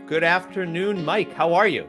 Good afternoon, Mike. How are you?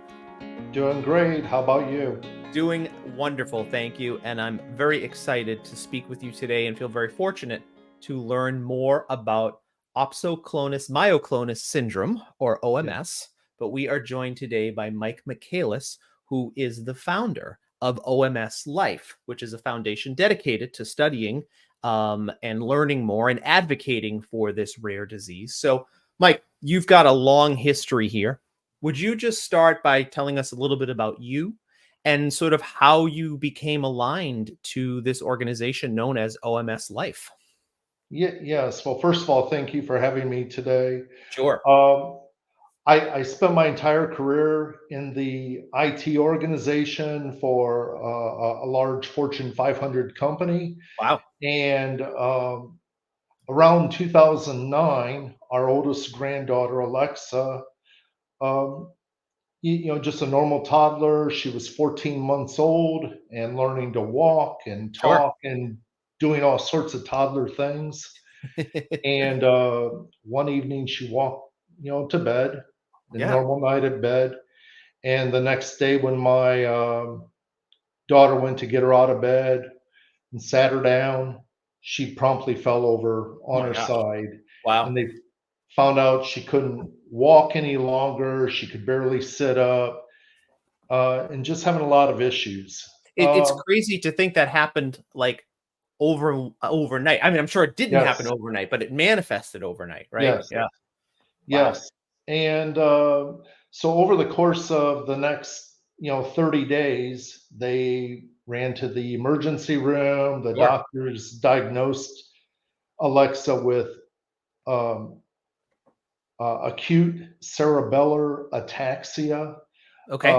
Doing great. How about you? Doing wonderful, thank you. And I'm very excited to speak with you today and feel very fortunate to learn more about opsoclonus myoclonus syndrome, or Yeah. OMS. But we are joined today by Mike Michaelis, who is the founder of OMSLife, which is a foundation dedicated to studying and learning more and advocating for this rare disease. So, Mike, you've got a long history here. Would you just start by telling us a little bit about you and sort of how you became aligned to this organization known as OMSLife? Yes. Well, first of all, thank you for having me today. Sure. Um, I spent my entire career in the IT organization for a large Fortune 500 company. Wow. And around 2009, our oldest granddaughter, Alexa, um, just a normal toddler. She was 14 months old and learning to walk and Sure. talk and doing all sorts of toddler things. And one evening she walked, to bed, a Yeah. normal night at bed. And the next day, when my daughter went to get her out of bed and sat her down, she promptly fell over Oh on my her gosh. side. Wow. And they found out she couldn't walk any longer. She could barely sit up, and just having a lot of issues. It's Uh, crazy to think that happened like overnight. I mean, I'm sure it didn't happen yes, overnight, but it manifested overnight, right? yes, Yeah. Wow. yes. And so over the course of the next, 30 days, they ran to the emergency room. The Sure. doctors diagnosed Alexa with um, acute cerebellar ataxia, Okay.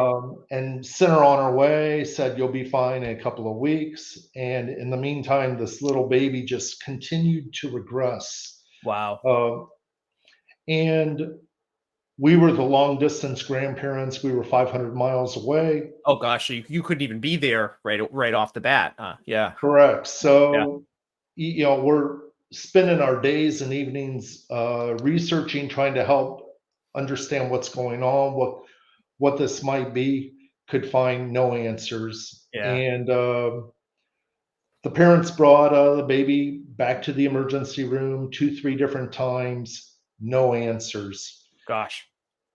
and sent her on her way, said, "You'll be fine in a couple of weeks." And in the meantime, this little baby just continued to regress. Wow. Um, and we were the long distance grandparents. We were 500 miles away. Oh gosh, so you couldn't even be there right off the bat. Yeah. Correct. Yeah. So, we're spending our days and evenings researching, trying to help understand what's going on, what this might be. Could find no answers. Yeah. And the parents brought the baby back to the emergency room two, three different times, no answers. Gosh.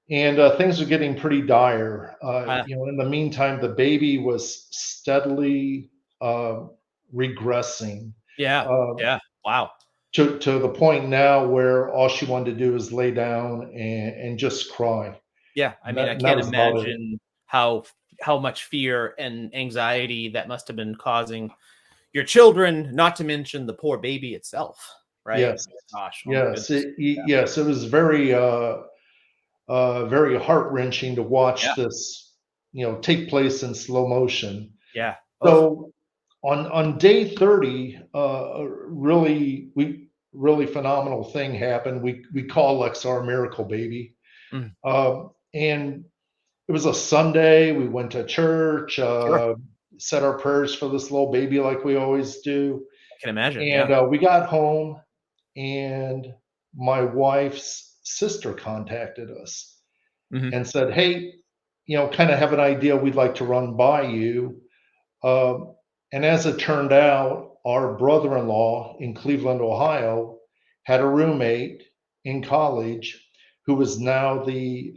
And things were getting pretty dire. Uh, In the meantime, the baby was steadily uh, regressing, yeah. uh, Yeah. Wow. to the point now where all she wanted to do is lay down and just cry. Yeah, I And mean, that, I and that can't was about it. imagine how much fear and anxiety that must have been causing your children, not to mention the poor baby itself, right? Yes, Gosh, oh my yes, goodness. yes. It was very heart wrenching to Yeah, watch this, take place in slow motion. yeah. Oh, So on day 30, really phenomenal thing happened. We call Lex our miracle baby, mm, and it was a Sunday. We went to church, sure. said our prayers for this little baby like we always do, I can imagine. and Yeah. we got home, and my wife's sister contacted us Hmm. and said, "Hey, kind of have an idea we'd like to run by you." Um, and as it turned out, our brother in law in Cleveland, Ohio, had a roommate in college who was now the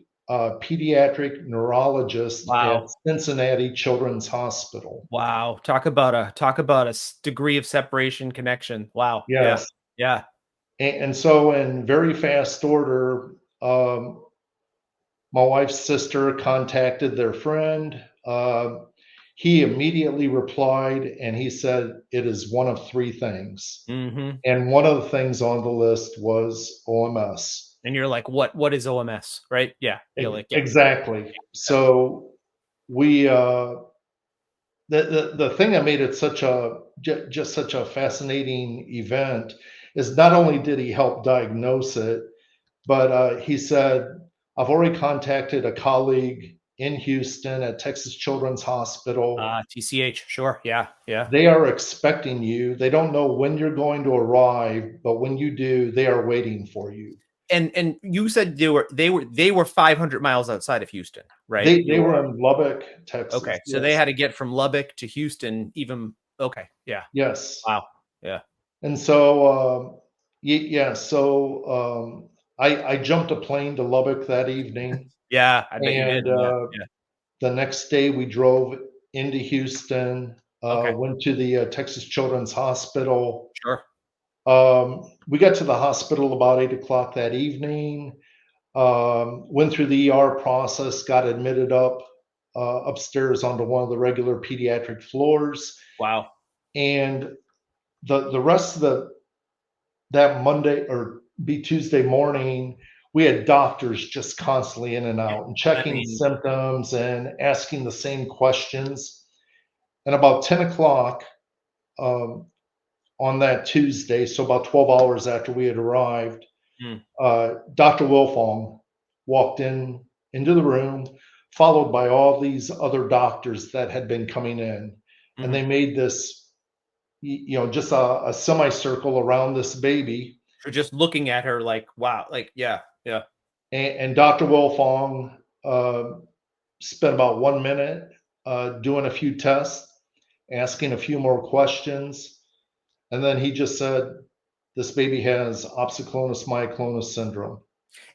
pediatric neurologist at Wow. Cincinnati Children's Hospital. Wow. Talk about a degree of separation connection. Wow. Yeah. Yes. Yeah. And so, in very fast order, my wife's sister contacted their friend. He immediately replied and he said, "It is one of three things." Hmm. And one of the things on the list was OMS. And you're like, what is OMS? Right? Yeah. You're like, yeah. Exactly. Yeah. So we the thing that made it just such a fascinating event is not only did he help diagnose it, but he said, "I've already contacted a colleague in Houston at Texas Children's Hospital. TCH. Sure. Yeah. Yeah. They are expecting you. They don't know when you're going to arrive, but when you do, they are waiting for you." And you said they were 500 miles outside of Houston, right? They were in Lubbock, Texas. Okay, so they Yes. had to get from Lubbock to Houston even. Okay, yeah. Yes. Wow. Yeah. And so, yeah, so I jumped a plane to Lubbock that evening, Yeah, I bet you did. and Yeah, yeah. the next day we drove into Houston, Okay, went to the Texas Children's Hospital. sure. We got to the hospital about 8 o'clock that evening. Went through the ER process, got admitted upstairs onto one of the regular pediatric floors, Wow. and the rest of the that Monday or be Tuesday morning, we had doctors just constantly in and Yeah, out and I checking mean, symptoms and asking the same questions. And about 10 o'clock um, on that Tuesday, so about 12 hours after we had arrived, mm, Dr. Wilfong walked into the room, followed by all these other doctors that had been coming in, and mhm. they made this, just a semicircle around this baby. So just looking at her like, wow, like, yeah, yeah. And Dr. Wilfong spent about 1 minute doing a few tests, asking a few more questions, and then he just said, "This baby has opsoclonus myoclonus syndrome."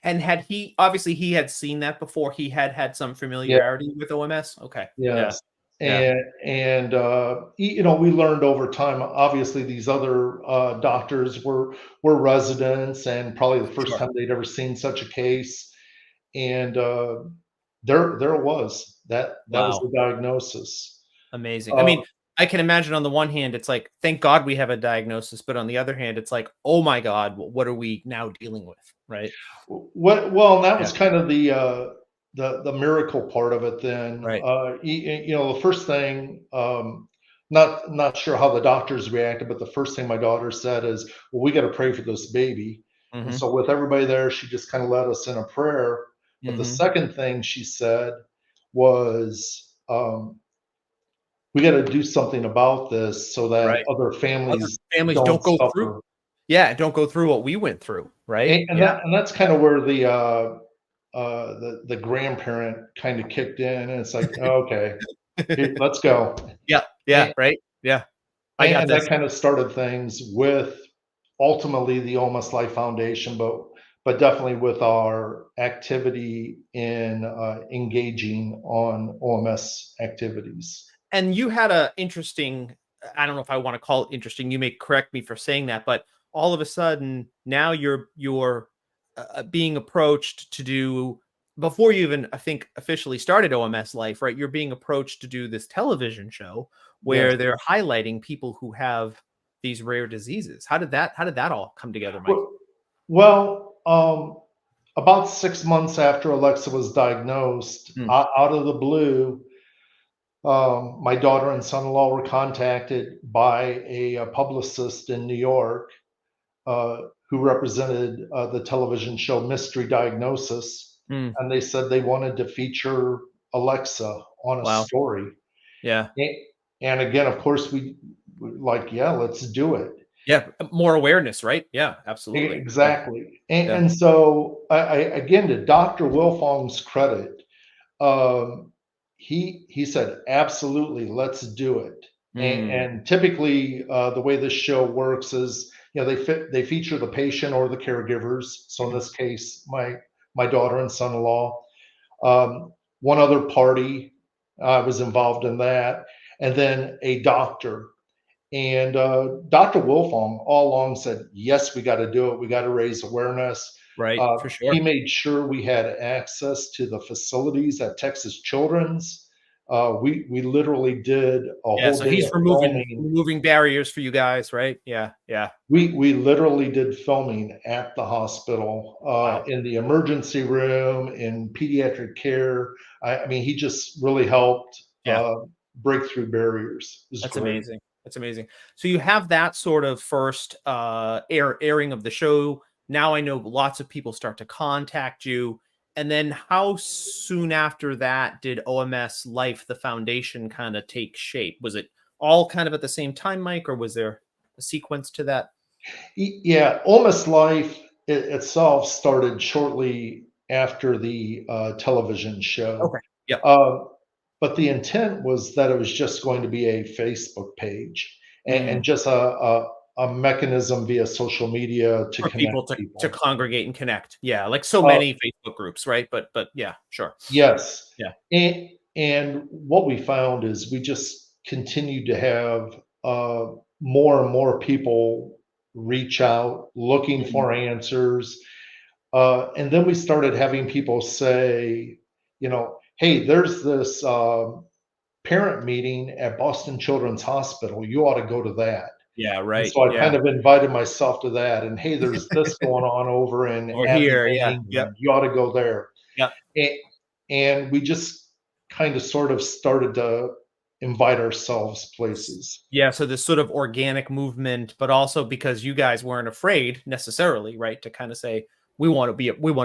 And had he obviously he had seen that before, he had some Yeah. familiarity with OMS? Okay. Yeah, Yes. yeah, And we learned over time. Obviously, these other doctors were residents, and probably the first sure. time they'd ever seen such a case. And there it was. That was Wow, the diagnosis. amazing. I Uh, mean, I can imagine on the one hand, it's like, thank God we have a diagnosis, but on the other hand, it's like, oh my God, what are we now dealing with? Right? well, and that Yeah, was kind of the miracle part of it. Then, right. the first thing, not sure how the doctors reacted, but the first thing my daughter said is, "Well, we got to pray for this baby." And Mhm, so, with everybody there, she just kind of led us in a prayer. But the mhm, second thing she said was, "We got to do something about this so that right. other Other families families don't don't go through. suffer." Yeah, don't go through what we went through, right? And Yeah, that's kind of where the grandparent kind of kicked in, and it's like, okay, here, let's go. yeah, yeah, And, right? Yeah, I got and that this. kind of started things with ultimately the OMSLife Foundation, but definitely with our activity in engaging on OMS activities. And you had a interesting, I don't know if I want to call it interesting, you may correct me for saying that, but all of a sudden now you're being approached to do, before you even I think officially started OMS Life, right? You're being approached to do this television show Yes. where they're highlighting people who have these rare diseases. How did that all come together, Mike? Well, about 6 months after Alexa was diagnosed, Mm, out of the blue, my daughter and son-in-law were contacted by a publicist in New York who represented the television show Mystery Diagnosis, mm, and they said they wanted to feature Alexa on a wow. story. Yeah. A- And again, of course, we like, yeah, let's do it. Yeah. More awareness, right? Yeah, absolutely. Yeah. Exactly. And, Yeah. and so, again, to Dr. Wilfong's credit, Um, he said, "Absolutely, let's do it." Mm, And typically, the way this show works is, they feature the patient or the caregivers. So in mhm, this case, my daughter and son-in-law. One other party was involved in that, and then a doctor. And Dr. Wolfong all along said, yes, we got to do it. We got to raise awareness. right, for He sure. made sure we had access to the facilities at Texas Children's. We literally did a Yeah, whole so day he's of removing filming. removing barriers for you guys, right? Yeah, yeah. We literally did filming at the hospital, Wow. in the emergency room, in pediatric care. I mean, he just really helped Yeah, break through barriers. It was that's great. amazing. That's amazing. So you have that sort of first airing of the show. Now I know lots of people start to contact you. And then how soon after that did OMS Life, the foundation, kind of take shape? Was it all kind of at the same time, Mike, or was there a sequence to that? Yeah, OMS Life itself started shortly after the television show. Okay. Yep. Uh, but the intent was that it was just going to be a Facebook page and Mm. just a mechanism via social media to For connect people to people. congregate and connect. Yeah, like so Uh, many Facebook groups, right? But yeah, sure. yes. Yeah. And what we found is we just continued to have more and more people reach out looking Mm. for answers. And then we started having people say, hey, there's this parent meeting at Boston Children's Hospital. You ought to go to that. Yeah, And right. so I Yeah. kind of invited myself to that. And hey, there's this going on over in Or here, Abingdon, yeah. Yep. England. You ought to go there. Yep. And, and we just kind of sort of started to invite ourselves places. Yeah, so this sort of organic movement, but also because you guys weren't afraid necessarily, right, to kind of say we want to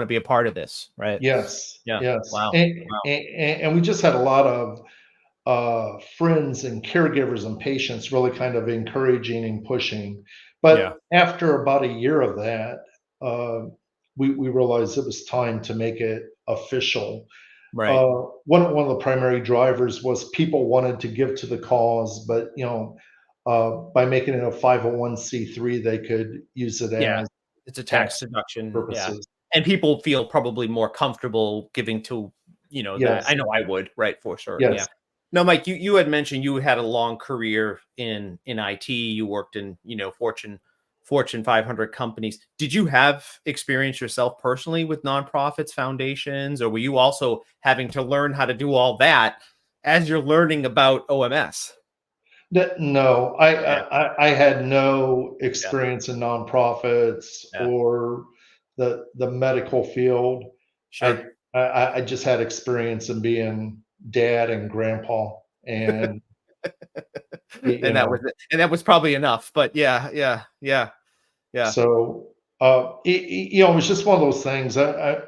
be a part of this, right? Yes, Yeah. yes. Wow. Wow. And we just had a lot of friends and caregivers and patients really kind of encouraging and pushing. Yeah. But after about a year of that, uh, we realized it was time to make it official. Right. One of the primary drivers was people wanted to give to the cause, but by making it a 501(c)(3), they could use it Yeah. as It's a tax tax deduction. Yeah. purposes. And people feel probably more comfortable giving to, that. Yes, I know I would, right, for sure. Yeah. yes. No, Mike, you had mentioned you had a long career in IT. You worked in, Fortune 500 companies. Did you have experience yourself personally with nonprofits, foundations, or were you also having to learn how to do all that as you're learning about OMS? No, Yeah. I had no Yeah. experience in nonprofits Yeah. or the medical field. I Sure. I just had experience in being dad and grandpa, and you And that was know, it. And that was probably enough. But yeah, yeah, yeah, yeah. so it was just one of those things.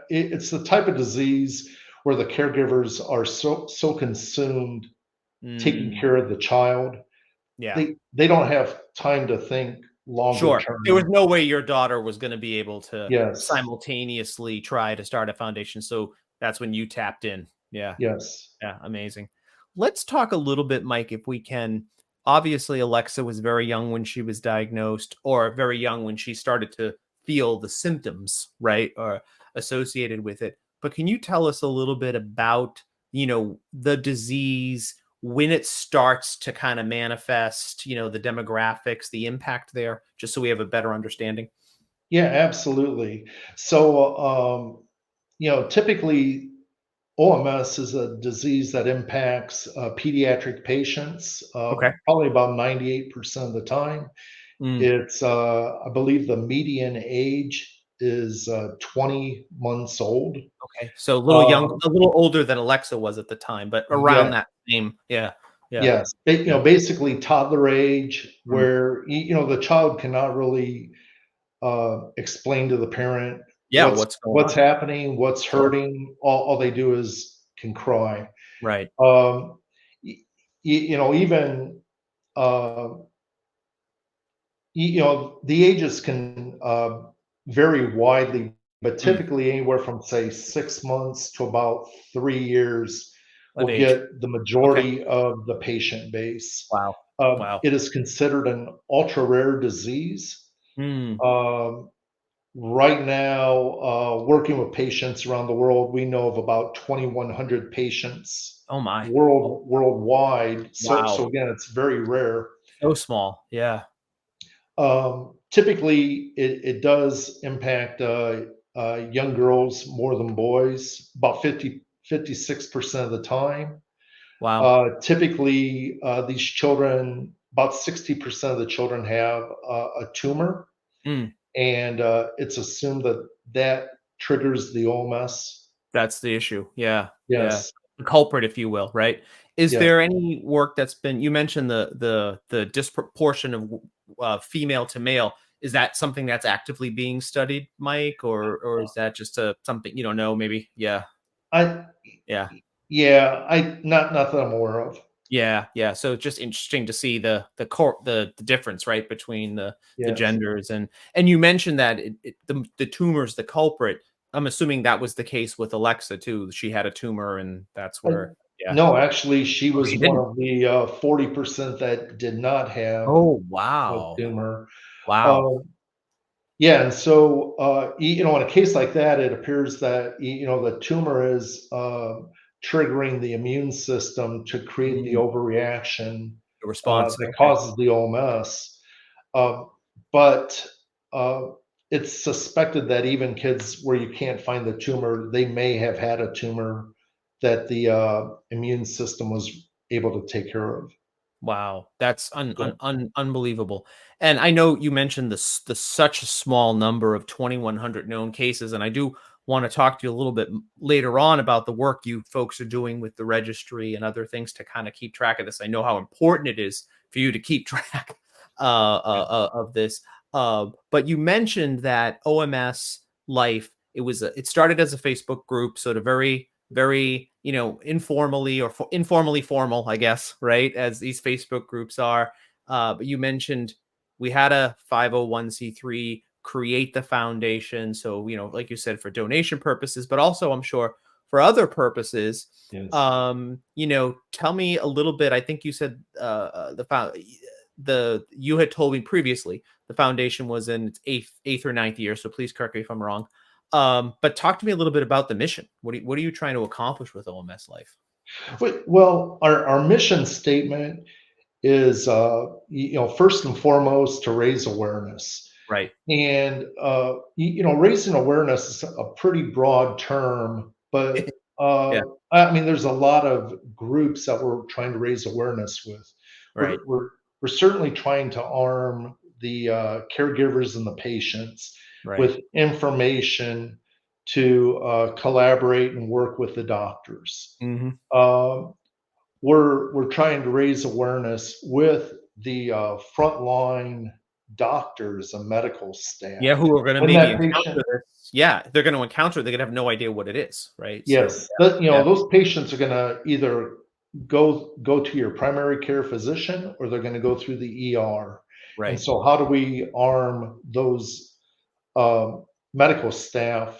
It's the type of disease where the caregivers are so consumed taking Mm, care of the child, yeah. they don't have time to think longer Sure. There was term. no way your daughter was gonna be able to Yes, simultaneously try to start a foundation, so that's when you tapped in. Yeah, yes. yeah, amazing. Let's talk a little bit, Mike, if we can. Obviously, Alexa was very young when she was diagnosed, or very young when she started to feel the symptoms, right, or associated with it. But can you tell us a little bit about, the disease, when it starts to kind of manifest, the demographics, the impact there, just so we have a better understanding? Yeah, absolutely. So, typically OMS is a disease that impacts pediatric patients, Okay. probably about 98% of the time. Mm, I believe the median age is 20 months old. okay. So Um, a little older than Alexa was at the time, but around yeah, that same, yeah, yeah, yes. yeah. Basically toddler age, Mm, where the child cannot really explain to the parent yeah. What's going what's on? happening, what's Sure. hurting. All they do is can cry. Right. Um, even uh, the ages can vary widely, but Mm, typically anywhere from say 6 months to about 3 years of will age. get the Okay. majority of the patient base. Wow. Wow. It is considered an ultra rare disease. Mm, Um, Right now, working with patients around the world, we know of about 2,100 patients oh my. worldwide. So Wow. again, it's very rare. So small. Yeah. Typically, it does impact young girls more than boys, about 56% of the time. Wow. Typically, these children, about 60% of the children have a tumor, Mm. and it's assumed that that triggers the OMS. That's the issue. Yeah, yeah. Yes, The culprit, if you will, right? Is yes. there any work that's been, you mentioned the disproportion of female to male. Is that something that's actively being studied, Mike, or is that just a something you don't know? Maybe. Yeah, I yeah. Yeah, I not that I'm aware of. Yeah, yeah. So it's just interesting to see the difference, right, between the Yes. genders. And you mentioned that the tumor's the culprit. I'm assuming that was the case with Alexa too. She had a tumor, and that's Uh, where, yeah. no, actually, she Oh, was she one didn't. of the 40% that did not have Oh, a wow. tumor. Wow. Um, Yeah, and so, in a case like that, it appears that, the tumor is triggering the immune system to create the Mm, overreaction the response. that Okay. causes the OMS. Um, but uh, it's suspected that even kids where you can't find the tumor, they may have had a tumor that the immune system was able to take care of. Wow, that's Yeah. unbelievable. And I know you mentioned the such a small number of 2,100 known cases, and I do want to talk to you a little bit later on about the work you folks are doing with the registry and other things to kind of keep track of this. I know how important it is for you to keep track of this. But you mentioned that OMS Life, it started as a Facebook group, sort of very informally or informally formal, I guess, right, as these Facebook groups are. But you mentioned we had a 501c3 create the foundation, so like you said, for donation purposes, but also I'm sure for other purposes. Yes. Tell me a little bit. I think you said the you had told me previously the foundation was in its eighth or ninth year, so please correct me if I'm wrong. But talk to me a little bit about the mission. What are you trying to accomplish with OMS Life? Well, our mission statement is, first and foremost to raise awareness. Right. And, raising awareness is a pretty broad term, but Yeah. I mean, there's a lot of groups that we're trying to raise awareness with. Right. We're certainly trying to arm the caregivers and the patients Right. with information to collaborate and work with the doctors. Hmm. Um, we're trying to raise awareness with the frontline doctors and medical Yeah, staff. who are going to When maybe that encounter patient, this? Yeah, they're going to encounter. They're going to have no idea what it is, right? So yes, yeah, those patients are going to either go to your primary care physician or they're going to go through the ER. And right. so, how do we arm those medical staff,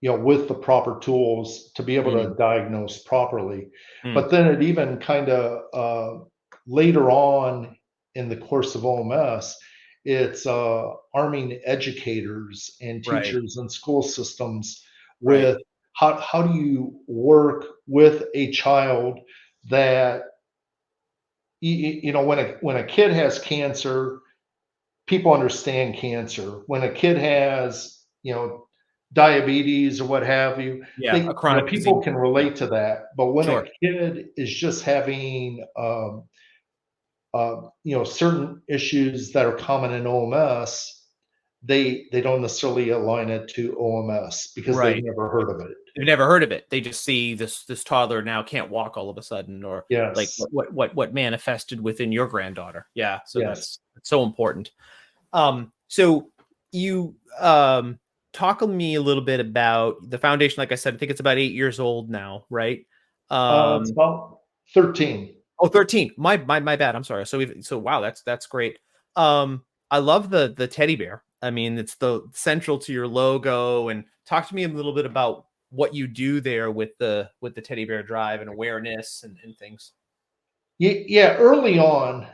with the proper tools to be able Mm, to diagnose properly? mm, But then it even kind of later on in the course of OMS, it's arming educators and right. teachers and school systems Right. with how do you work with a child that when a kid has cancer, people understand cancer. When a kid has, diabetes or what have you, Yeah, a chronic people disease. can Yeah, relate to that. But when a sure. kid is just having, certain issues that are common in OMS, they don't necessarily align it to OMS because they've Right. never heard of it. They've never heard of it. They just see this toddler now can't walk all of a sudden, or like Yes, what manifested within your granddaughter. Yeah, so yes. that's so important. So you talk to me a little bit about the foundation. Like I said, I think it's about 8 years old now, right? It's Um, about 13. oh, 13. My bad. I'm sorry. So wow, that's great. Um, I love the teddy bear. I mean, it's the central to your logo. And talk to me a little bit about what you do there with the teddy bear drive and awareness and things. Yeah, early on,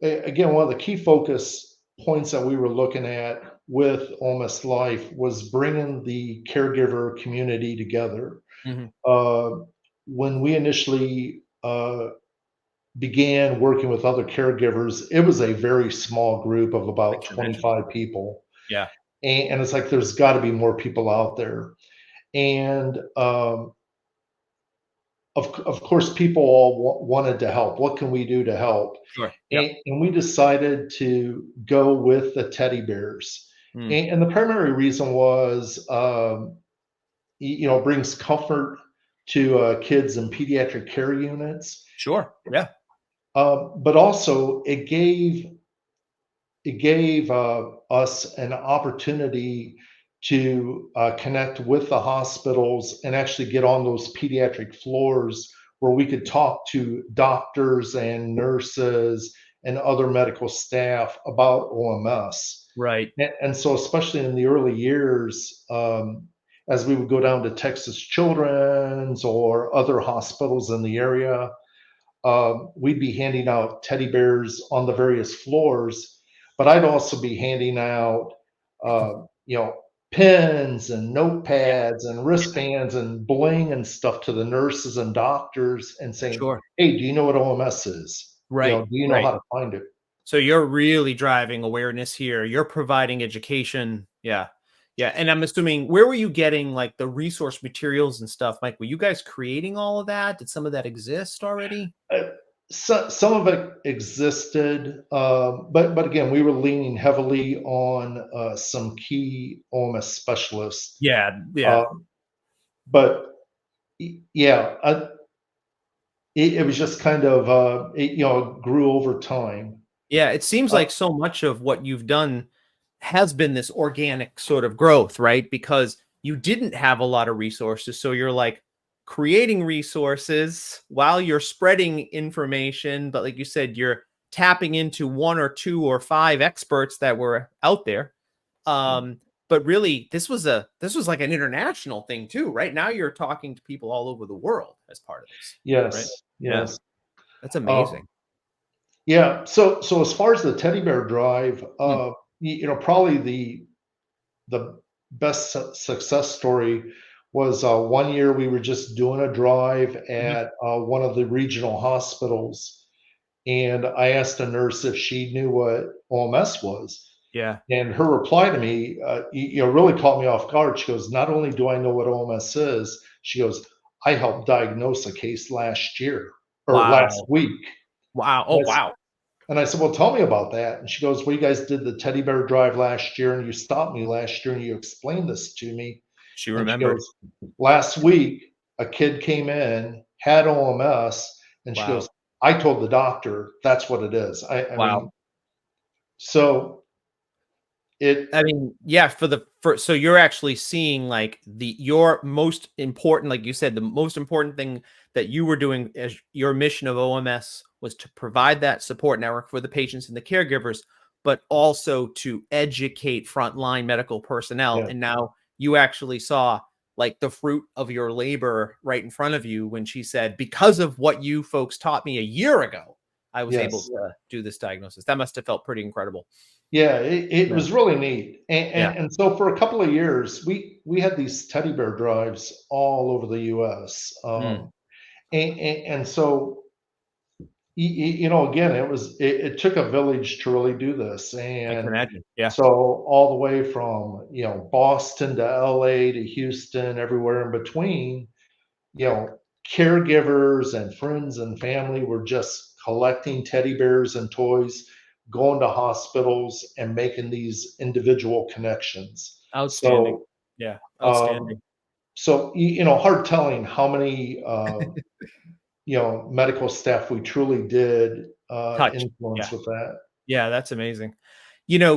again, one of the key focus points that we were looking at with Almost Life was bringing the caregiver community together. Hmm. Uh, when we initially began working with other caregivers, it was a very small group of I about can imagine. 25 people. Yeah. And it's like there's got to be more people out there. And of course, people all wanted to help. What can we do to help? Sure. Yep. And we decided to go with the teddy bears. Mm, And the primary reason was, brings comfort to kids in pediatric care units, sure. Yeah. but also it gave us an opportunity to connect with the hospitals and actually get on those pediatric floors where we could talk to doctors and nurses and other medical staff about OMS. Right. And so, especially in the early years, as we would go down to Texas Children's or other hospitals in the area, we'd be handing out teddy bears on the various floors, but I'd also be handing out, you know, pens and Yeah. notepads and wristbands and bling and stuff to the nurses and doctors and saying, Sure. "Hey, do you know what OMS is? You know, Right. do you know Right. how to find it?" So you're really driving awareness here. You're providing education. Yeah. Yeah. And I'm assuming, where were you getting like the resource materials and stuff? Mike, were you guys creating all of that? Did some of that exist already? Uh, some of it existed, but again, we were leaning heavily on some key OMS specialists. Yeah. Yeah. Uh, but yeah, it was just kind of it grew over time. Yeah, it seems Uh, like so much of what you've done has been this organic sort of growth, right? Because you didn't have a lot of resources. So you're like creating resources while you're spreading information. But like you said, you're tapping into one or two or five experts that were out there. Um, but really, this was like an international thing too, right? Now you're talking to people all over the world as part of this, right? yes, Yeah, yes. that's Uh, amazing. yeah. So as far as the teddy bear drive, Hmm. probably the best success story was one year we were just doing a drive Mhm. at one of the regional hospitals, and I asked a nurse if she knew what OMS was. Yeah. And her reply to me, really caught me off guard. She goes, "Not only do I know what OMS is," she goes, "I helped diagnose a case last year or last Wow. week." Wow. Oh, And I, s- wow. and I said, "Well, tell me about that." And she goes, "Well, you guys did the teddy bear drive last year, and you stopped me last year, and you explained this to me." She And she remembered. goes, "Last week, a kid came in, had OMS, and she Wow. goes, I told the doctor that's what it is." I Wow. mean, so it, I mean, yeah, for so you're actually seeing like your most important, like you said, the most important thing that you were doing as your mission of OMS was to provide that support network for the patients and the caregivers, but also to educate frontline medical personnel. yeah, And now you actually saw like the fruit of your labor right in front of you when she said, because of what you folks taught me a year ago, I was able yes. to do this diagnosis. That must have felt pretty incredible. Yeah, it Yeah. was really neat. And, Yeah. and so for a couple of years, we had these teddy bear drives all over the US. Mm, And so, again, it took a village to really do this. I can And imagine. Yeah. so all the way from, Boston to LA to Houston, everywhere in between, you know, caregivers and friends and family were just collecting teddy bears and toys, going to hospitals and making these individual connections. Outstanding. So, Yeah, um, outstanding. hard telling how many, medical staff we truly did Touch. influence Yeah. with that. Yeah, that's amazing.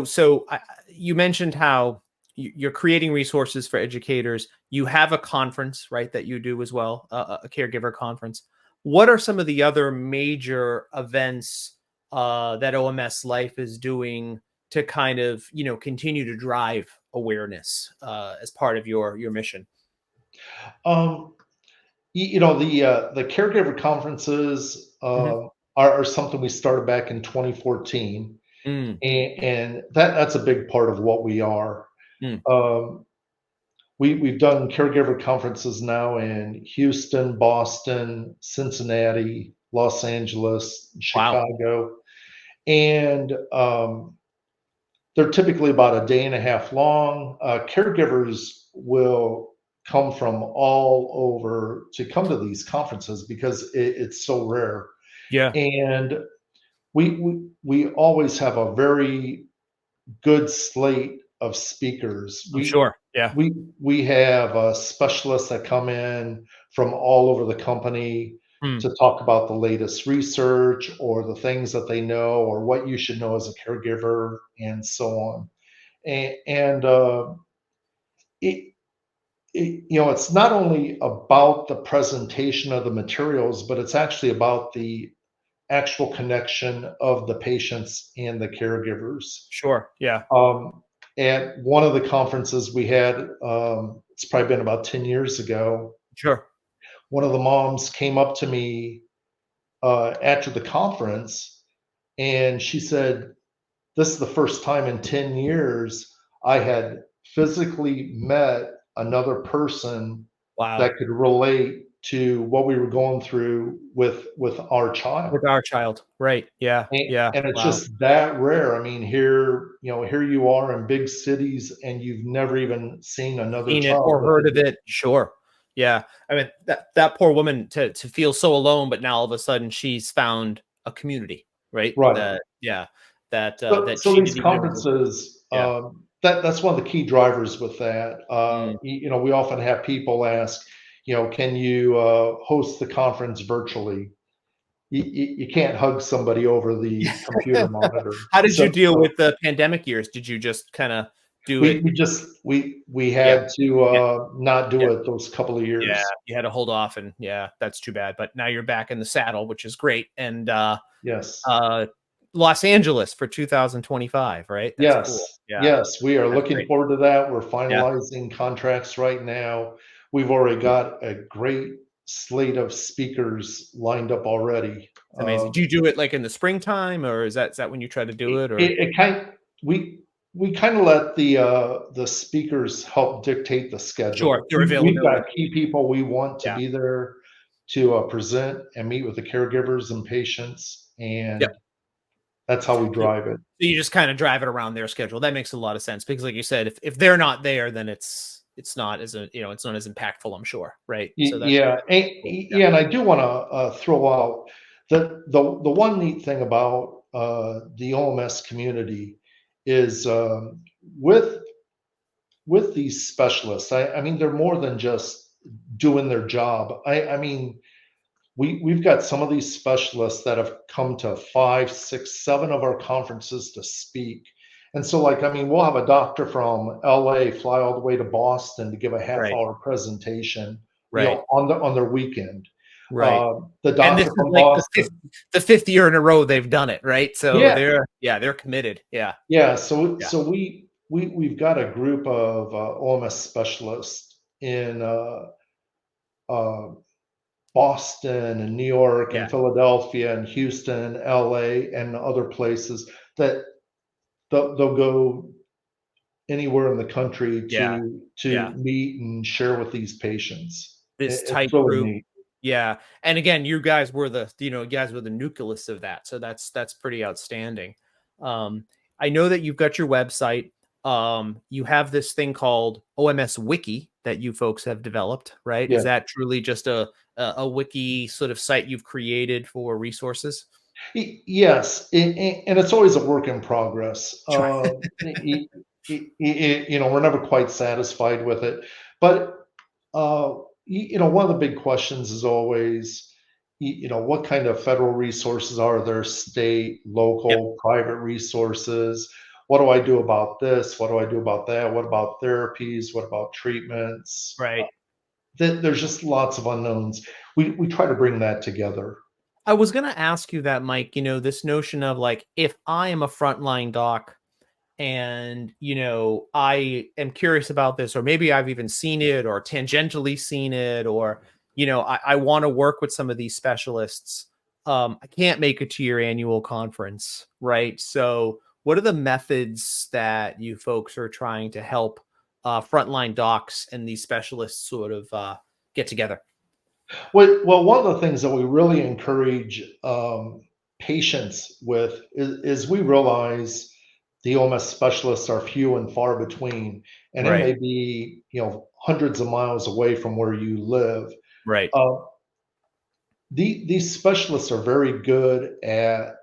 So you mentioned how you're creating resources for educators. You have a conference, right, that you do as well, a caregiver conference. What are some of the other major events that OMS Life is doing to kind of, continue to drive awareness as part of your mission? Um, the caregiver conferences Hmm. are something we started back in 2014. Mm, And that's a big part of what we are. mm. Um, we've done caregiver conferences now in Houston, Boston, Cincinnati, Los Angeles, Wow. Chicago, and they're typically about a day and a half long. Caregivers will come from all over to come to these conferences because it's so rare. Yeah, And we always have a very good slate of speakers. I'm sure. Yeah. We have specialists that come in from all over the company Mm, to talk about the latest research or the things that they know or what you should know as a caregiver and so on. And it, it's not only about the presentation of the materials, but it's actually about the actual connection of the patients and the caregivers. Sure. Yeah. Um, at one of the conferences we had, it's probably been about 10 years ago, Sure. one of the moms came up to me after the conference and she said, "This is the first time in 10 years I had physically met another person that Wow. could relate to what we were going through with our With child." our child. Right. Yeah. Yeah. And it's Wow. just that rare. I mean, here you are in big cities and you've never even seen another Seen it child or with heard of a. it. Sure. Yeah. I mean, that poor woman to feel so alone, but now all of a sudden she's found a community, right? Right. That yeah, that that So she these didn't even know existed. conferences, Yeah. that's one of the key drivers with that. Mm. We often have people ask, can you host the conference virtually? You can't hug somebody over the computer monitor. How did you So, deal so with the pandemic years? Did you just kind of do we it? we just we Yeah. had to Yeah. not Yeah. do it those couple of Yeah. years. You had to hold off, and yeah, that's too bad. But now you're back in the saddle, which is great. And Yes. uh, Los Angeles for 2025, right? That's cool. Yes, Yeah. yes, we are That's looking great. forward to that. We're Yeah. finalizing contracts right now. We've already got a great slate of speakers lined up already. It's amazing. Do you do it like in the springtime, or is that when you try to do It, it? Or it, it kind we kind of let the speakers help dictate the sure, schedule. your We've got availability. key people we want to Yeah. be there to present and meet with the caregivers and patients, Yep. and that's how we So, drive it. so you just kind of drive it around their schedule. That makes a lot of sense because, like you said, if they're not there, then it's not as it's not as impactful. I'm sure, right? So Yeah, that's cool. Yeah. yeah, and I do want to throw out the one neat thing about the OMS community is with these specialists. I mean, they're more than just doing their job. I mean, we've got some of these specialists that have come to 5, 6, 7 of our conferences to speak. And so, like, I mean, we'll have a doctor from LA fly all the way to Boston to give a half Right. hour presentation, Right. on their weekend. Right. The And this doctor is from like Boston. the fifth year in a row they've done it, right? So Yeah, they're committed. Yeah. yeah. So Yeah. we've got a group of OMS specialists in uh, Boston and New York Yeah. and Philadelphia and Houston, LA, and other places that they'll go anywhere in the country Yeah. to Yeah. meet and share with these patients. This It's tight really group. neat. Yeah. And again, you guys were you guys were the nucleus of that. So that's pretty outstanding. Um, I know that you've got your website. You have this thing called OMS Wiki that you folks have developed, right? Is Yeah. that truly just a wiki sort of site you've created for resources? Yes, and it's always a work in progress. Sure. We're never quite satisfied with it, but one of the big questions is always, what kind of federal resources are there, state, Yep. local, private resources? What do I do about this? What do I do about that? What about therapies? What about treatments? Right. There's just lots of unknowns. We try to bring that together. I was going to ask you that, Mike, this notion of like, if I am a frontline doc and I am curious about this, or maybe I've even seen it or tangentially seen it, or I want to work with some of these specialists. I can't make it to your annual conference, right? So what are the methods that you folks are trying to help frontline docs and these specialists sort of get together? Well, one of the things that we really encourage patients with is we realize the OMS specialists are few and far between, and it Right. may be hundreds of miles away from where you live. Right. Uh, these specialists are very good at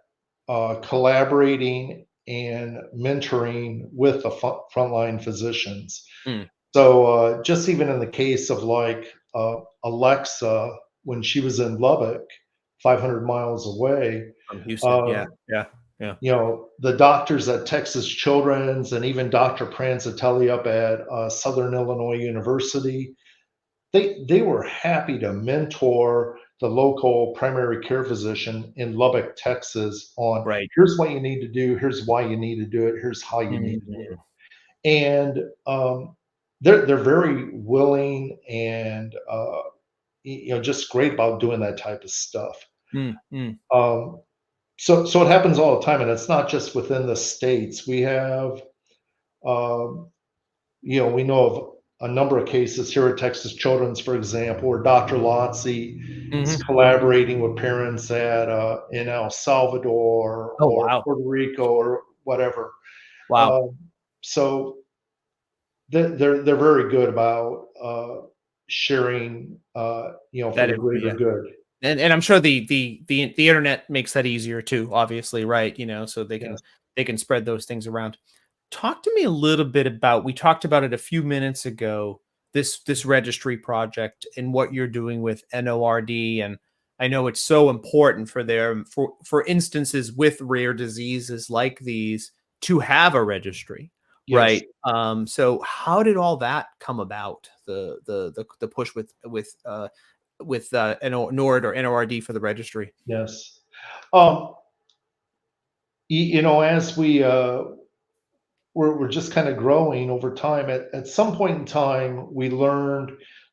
collaborating and mentoring with the frontline physicians. Mm, So just even in the case of like Alexa, when she was in Lubbock, 500 miles away, from Houston. uh, Yeah. Yeah. Yeah. The doctors at Texas Children's and even Dr. Pranzatelli up at Southern Illinois University, they were happy to mentor the local primary care physician in Lubbock, Texas on Right. here's what you need to do, here's why you need to do it, here's how you need to do Mhm. it. And they're very willing and just great about doing that type of stuff. Mm, mm, Um, so it happens all the time, and it's not just within the states. We have um, we know of a number of cases here at Texas Children's, for example, where Dr. Lotzi is mhm. collaborating with parents at in El Salvador Oh, or wow. Puerto Rico or whatever. Wow. Um, so they're very good about sharing, for That the is, greater yeah. good. And I'm sure the internet makes that easier too, obviously, right? So Yes, they can spread those things around. Talk to me a little bit about, we talked about it a few minutes ago, this registry project and what you're doing with NORD. And I know it's so important for for instances with rare diseases like these to have a registry, yes, right? So how did all that come about? The push with NORD or NORD for the registry. yes. Um, as we're just kind of growing over time. At some point in time, we learned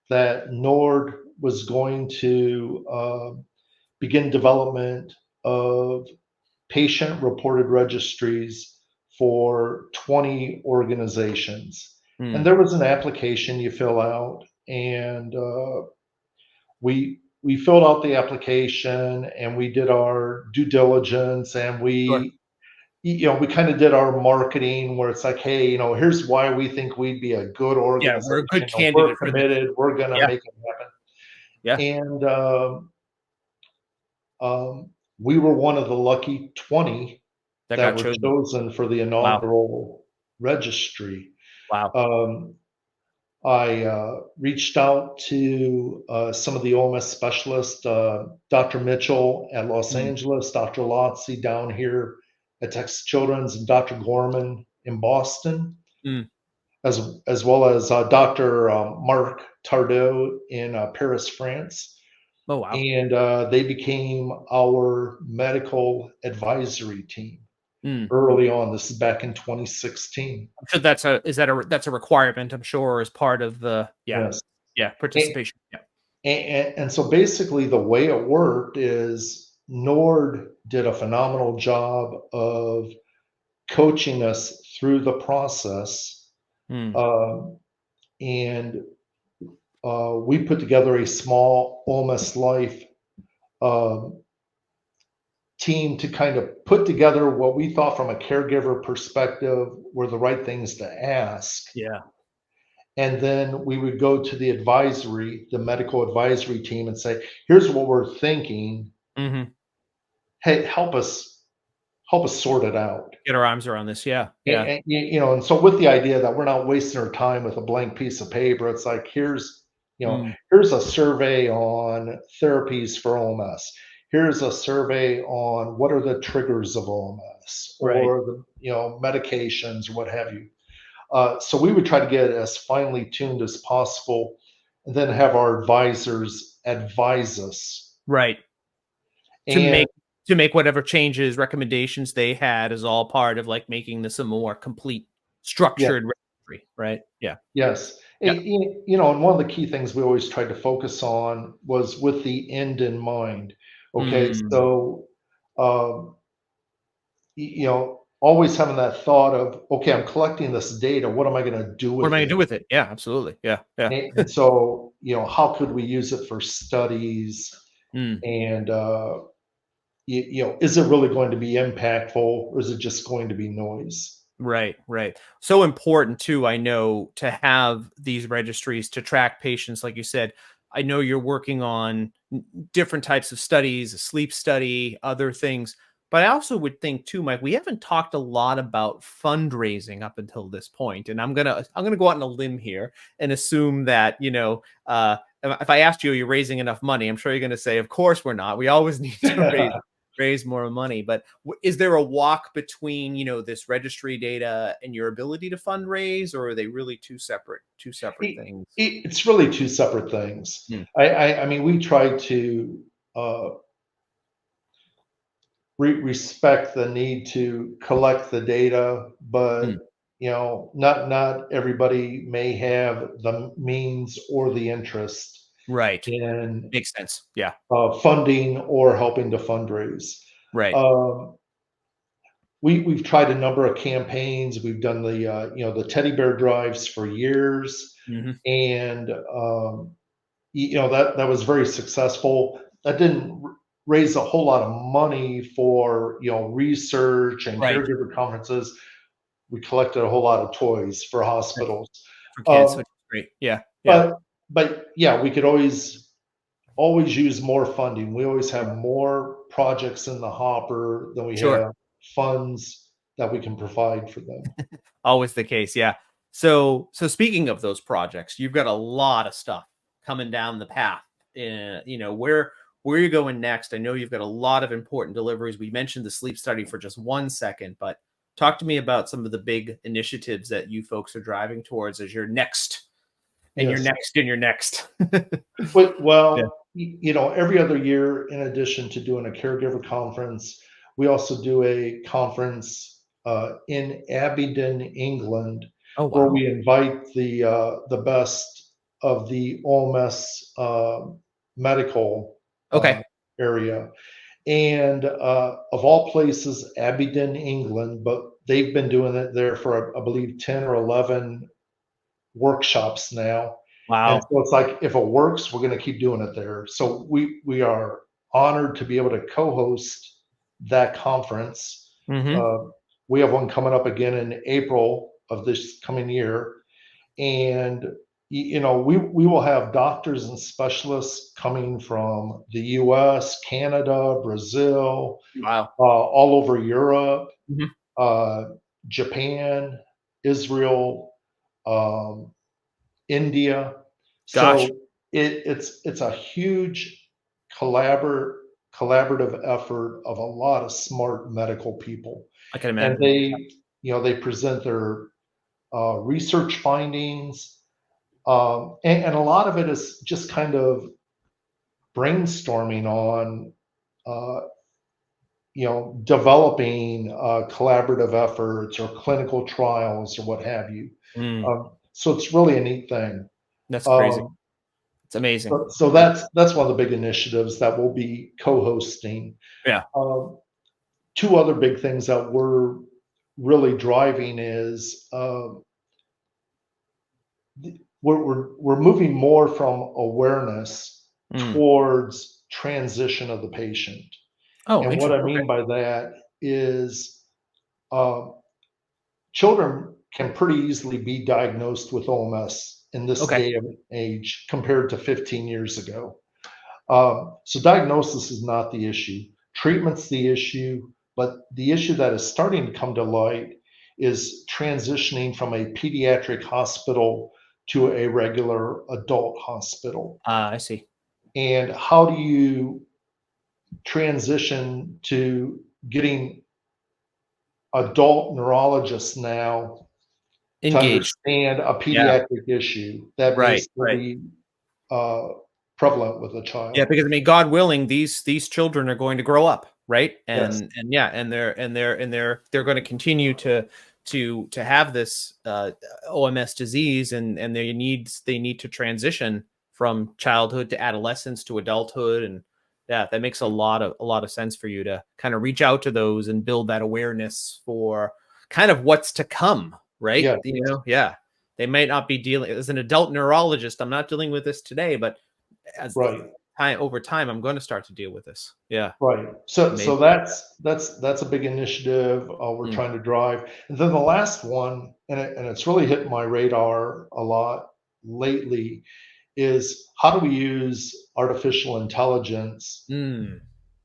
that Nord was going to begin development of patient-reported registries for 20 organizations. And Mm, there was an application you fill out, and we filled out the application, and we did our due diligence, and sure. we kind of did our marketing where it's like, hey, here's why we think we'd be a good Yeah, we're a organization. good We're candidate for this. committed. We're going to Yeah, make it happen. yeah, And we were one of the lucky 20 that that got were chosen. chosen for the Wow, inaugural registry. wow. Um, I reached out to some of the OMS specialists, Dr. Mitchell at Los Mm, Angeles, Dr. Lotzi down here at Texas Children's, and Dr. Gorman in Boston, mm. as well as Dr. Marc Tardot in Paris, France. Oh, wow. And they became our medical advisory team Mm. early on. This is back in 2016. I'm sure that's a requirement, I'm sure, as part of the, yeah, Yes. yeah, And, participation. Yeah. and so basically, the way it worked is Nord did a phenomenal job of coaching us through the process. Mm, Um, and we put together a small OMSLife um, team to kind of put together what we thought from a caregiver perspective were the right things to ask. yeah. And then we would go to the medical advisory team and say, here's what we're thinking. Hmm. Hey, help us sort it out. Get our arms around this. Yeah, yeah. And so with the idea that we're not wasting our time with a blank piece of paper, it's like Mm, here's a survey on therapies for OMS. Here's a survey on what are the triggers of OMS right. or the medications or what have you. So we would try to get it as finely tuned as possible, and then have our advisors advise us. Right. To And make to make whatever changes, recommendations they had is all part of like making this a more complete, yeah, structured registry, right? Yeah. yes. Yeah. And one of the key things we always tried to focus on was with the end in mind. Okay, Mm. so um, always having that thought of, okay, I'm collecting this data. What am I going to do What am I with gonna it? do with it? Yeah, absolutely. Yeah, yeah. And so, how could we use it for studies? Mm. And is it really going to be impactful, or is it just going to be noise? Right, right. So important too, I know, to have these registries to track patients, like you said. I know you're working on different types of studies, a sleep study, other things. But I also would think too, Mike, we haven't talked a lot about fundraising up until this point. And I'm gonna go out on a limb here and assume that, if I asked you, are you raising enough money? I'm sure you're gonna say, of course we're not. We always need to raise. raise more money. But is there a walk between, this registry data and your ability to fundraise, or are they really two separate things? It's really two separate things. Hmm. I mean, we try to uh, respect the need to collect the data, Hmm. but not everybody may have the means or the interest Right. in Makes sense. Yeah. funding or helping to fundraise. Right. Um, we've tried a number of campaigns. We've done the teddy bear drives for years, Hmm. and that was very successful. That didn't raise a whole lot of money for research and Right. caregiver conferences. We collected a whole lot of toys for hospitals. For kids, Um, which is great. Yeah. Yeah. but yeah, we could always use more funding. We always have more projects in the hopper than we Sure. have funds that we can provide for them. Always the case. Yeah. So speaking of those projects, you've got a lot of stuff coming down the path. Where you're going next. I know you've got a lot of important deliveries. We mentioned the sleep study for just 1 second, but talk to me about some of the big initiatives that you folks are driving towards as your next and your Yes. next and your next. Yeah. Well, every other year, in addition to doing a caregiver conference, we also do a conference in Abingdon, England, Oh, where wow. we invite the best of the OMS medical Okay. area. And of all places, Abingdon, England, but they've been doing it there for, I believe, 10 or 11 workshops now. And Wow. so it's like, if it works, we're going to keep doing it there. So we are honored to be able to co-host that conference. Hmm. Uh, we have one coming up again in April of this coming year, and we will have doctors and specialists coming from the U.S., Canada, Brazil, Wow. all over Europe, Hmm. uh, Japan, Israel, um, India. Gosh, So it's a huge collabor collaborative effort of a lot of smart medical people, I can and imagine. they present their research findings, and a lot of it is just kind of brainstorming on uh, developing collaborative efforts or clinical trials or what have you. Mm, So it's really a neat thing. that's crazy. Um, It's amazing. so that's one of the big initiatives that we'll be co-hosting. Yeah. Um, two other big things that we're really driving is we're moving more from awareness Mm. towards transition of the patient. Oh, And what interesting. I Okay. mean by that is uh, children can pretty easily be diagnosed with OMS in this Okay. day and age compared to 15 years ago. So diagnosis is not the issue. Treatment's the issue, but the issue that is starting to come to light is transitioning from a pediatric hospital to a regular adult hospital. I see. And how do you transition to getting adult neurologists now to Engaged. understand a Yeah. pediatric issue that may Right. still Right. be uh, prevalent with a Yeah, child? because I mean, God willing, these children are going to grow up, right? Yes, And yeah, they're going to continue to have this OMS disease, and they need to transition from childhood to adolescence to adulthood, and yeah, that makes a lot of sense for you to kind of reach out to those and build that awareness for kind of what's to come, right? yes, Yeah, they might not be dealing as an adult neurologist. I'm not dealing with this today, but as right. time over time, I'm going to start to deal with this. Yeah. Right. So Amazing. that's a big initiative we're Mm. trying to drive. And then the last one, and it's really hit my radar a lot lately, is how do we use artificial intelligence Mm.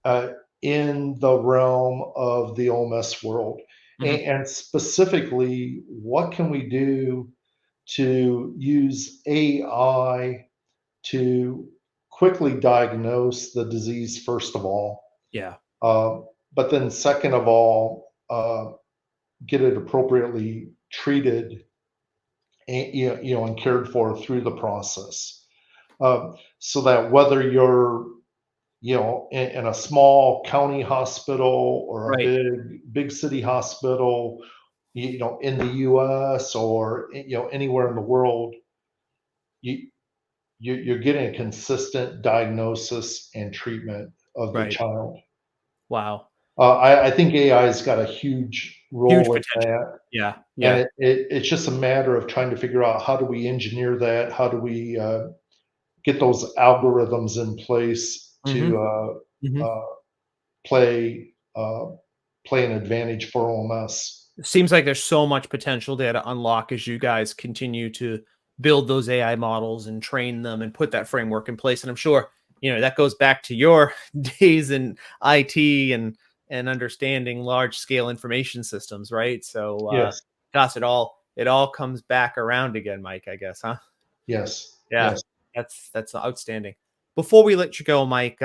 uh, in the realm of the OMS world, Mhm. and specifically, what can we do to use AI to quickly diagnose the disease first of all, Yeah. Uh, but then second of all, get it appropriately treated and, and cared for through the process. So that whether you're, in a small county hospital or a Right. big city hospital, in the US or, anywhere in the world, you, you're getting a consistent diagnosis and treatment of the Right. child. Wow. I think AI's got a huge Huge role in potential. that, Yeah. and Yeah. it's just a matter of trying to figure out how do we engineer that? How do we get those algorithms in place Hmm. to Hmm. play uh, play an advantage for OMS? It seems like there's so much potential there to unlock as you guys continue to build those AI models and train them and put that framework in place. And I'm sure, that goes back to your days in IT and understanding large scale information systems, right? So Yes, gosh, it all comes back around again, Mike, I guess, huh? yes, Yeah, yes. that's outstanding. Before we let you go, Mike,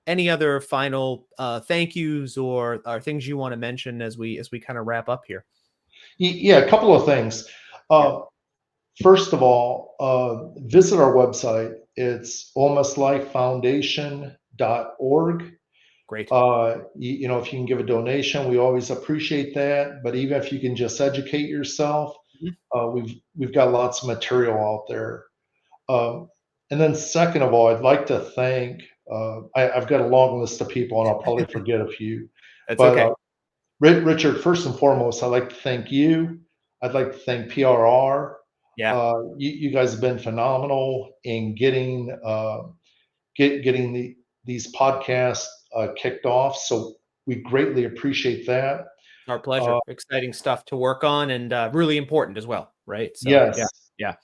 any other final thank yous or things you want to mention as we kind of wrap up here? Yeah, a couple of things. Yeah, Uh, First of all, visit our website. It's OMSLifeFoundation.org. great. If you can give a donation, we always appreciate that. But even if you can just educate yourself, Mhm. we've got lots of material out there. Um, and then second of all, I'd like to thank. I've got a long list of people, and I'll probably forget a few. That's But okay. Richard, first and foremost, I'd like to thank you. I'd like to thank PRR. Yeah, You guys have been phenomenal in getting these podcasts kicked off. So we greatly appreciate that. our Uh, pleasure. Exciting stuff to work on and really important as well, right? So yeah, yes, yeah,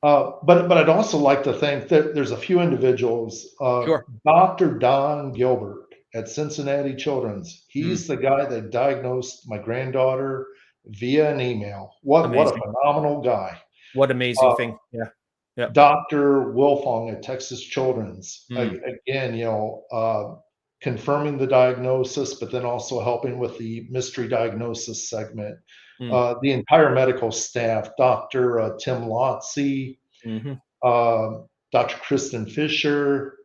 but I'd also like to thank that there's a few individuals. sure. Dr. Don Gilbert at Cincinnati Children's. Mm, He's the guy that diagnosed my granddaughter via an email. What a amazing. phenomenal guy. What amazing Uh, thing. Yeah, yeah. Dr. Wilfong at Texas Children's, Mm, again, confirming the diagnosis, but then also helping with the mystery diagnosis segment. mm, The entire medical staff, Dr. Tim Lotzi, hmm. Dr. Kristen Fisher,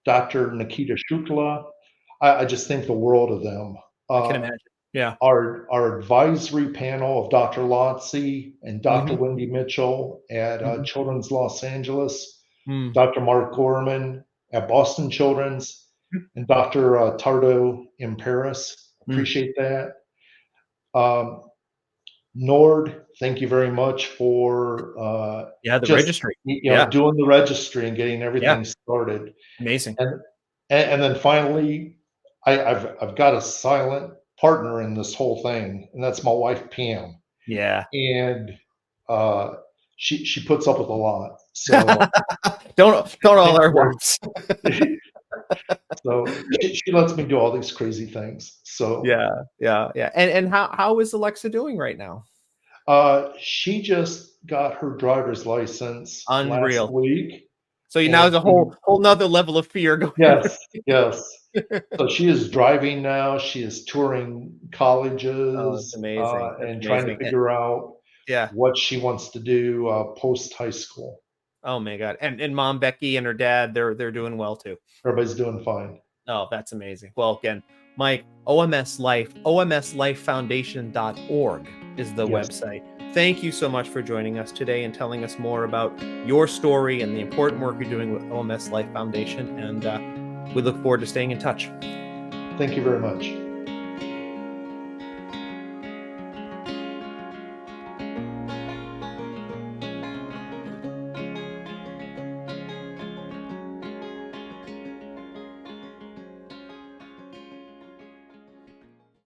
Dr. Nikita Shukla. I just think the world of them. I can Uh, imagine. Yeah. our advisory panel of Dr. Lotzi and Dr. Hmm. Wendy Mitchell at Hmm. Children's Los Angeles, Mm, Dr. Mark Gorman at Boston Children's, and Dr. Tardo in Paris. mm. Appreciate that. Um, Nord, thank you very much for Yeah, the just registry. Yeah, doing the registry and getting yeah. everything started. Amazing. And and then finally, I've got a silent partner in this whole thing, and that's my wife Pam. Yeah. And uh, she puts up with a lot. So Don't all thank our you words. very so she lets me do all these crazy things. So Yeah, yeah, yeah. And how is Alexa doing right now? she just got her driver's license last Unreal. week, So you now and there's a whole nother level of fear going. yes, yes. So she is driving now. She is touring Oh, that's colleges amazing. That's and trying to amazing. figure out Yeah. what she wants to do post high school. Oh my God. And mom Becky and her dad, they're doing well too. Everybody's doing fine. Oh, that's amazing. Well, again, Mike, OMS Life, OMSLifeFoundation.org is the Yes. website. Thank you so much for joining us today and telling us more about your story and the important work you're doing with OMS Life Foundation. And we look forward to staying in touch. Thank you very much.